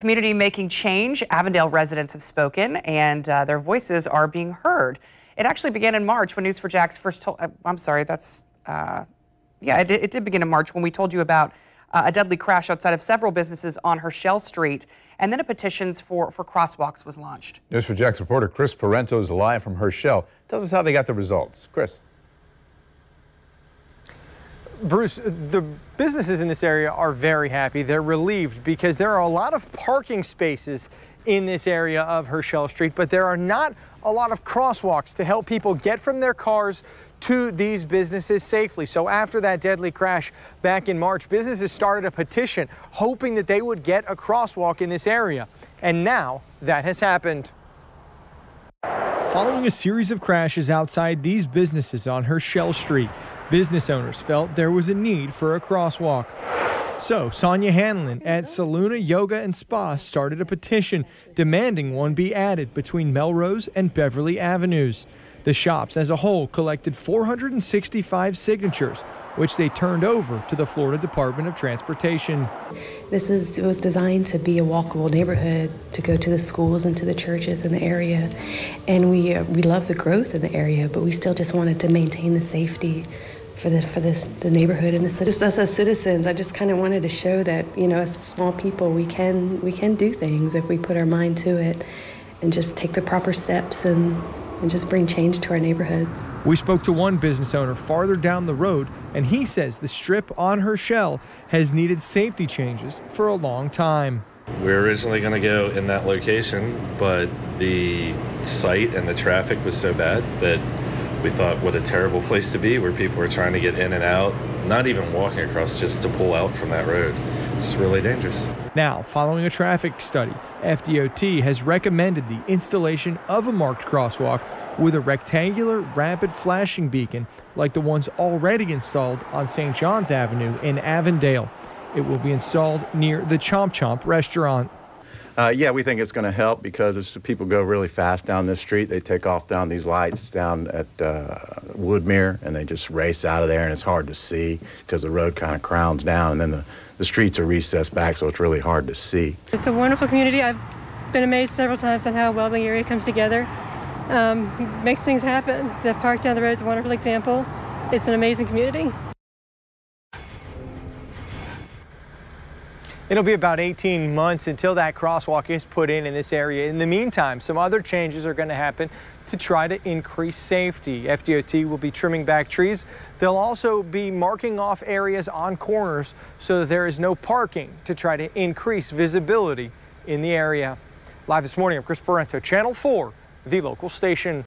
Community making change. Avondale residents have spoken, and their voices are being heard. It actually began in March when News4Jax first told. I'm sorry, that's yeah, it did begin in March when we told you about a deadly crash outside of several businesses on Herschel Street, and then a petition for crosswalks was launched. News4Jax reporter Chris Parenteau is live from Herschel. Tells us how they got the results. Chris. Bruce, the businesses in this area are very happy. They're relieved because there are a lot of parking spaces in this area of Herschel Street, but there are not a lot of crosswalks to help people get from their cars to these businesses safely. So after that deadly crash back in March, businesses started a petition hoping that they would get a crosswalk in this area. And now that has happened. Following a series of crashes outside these businesses on Herschel Street, business owners felt there was a need for a crosswalk. So Sonia Hanlon at Saluna Yoga and Spa started a petition demanding one be added between Melrose and Beverly Avenues. The shops as a whole collected 465 signatures, which they turned over to the Florida Department of Transportation. It was designed to be a walkable neighborhood, to go to the schools and to the churches in the area. And we love the growth in the area, but we still just wanted to maintain the safety for the neighborhood and the citizens. Us as citizens, I just kind of wanted to show that, you know, as small people, we can do things if we put our mind to it and just take the proper steps and just bring change to our neighborhoods. We spoke to one business owner farther down the road, and he says the strip on Herschel has needed safety changes for a long time. We were originally going to go in that location, but the site and the traffic was so bad that we thought, what a terrible place to be, where people were trying to get in and out, not even walking across, just to pull out from that road. It's really dangerous. Now, following a traffic study, FDOT has recommended the installation of a marked crosswalk with a rectangular rapid flashing beacon like the ones already installed on St. John's Avenue in Avondale. It will be installed near the Chomp Chomp restaurant. Yeah, we think it's going to help because as people go really fast down this street, they take off down these lights down at Woodmere, and they just race out of there, and it's hard to see because the road kind of crowns down, and then the streets are recessed back, so it's really hard to see. It's a wonderful community. I've been amazed several times on how well the area comes together. Makes things happen. The park down the road is a wonderful example. It's an amazing community. It'll be about 18 months until that crosswalk is put in this area. In the meantime, some other changes are going to happen to try to increase safety. FDOT will be trimming back trees. They'll also be marking off areas on corners so that there is no parking to try to increase visibility in the area. Live this morning, I'm Chris Parenteau, Channel 4, the local station.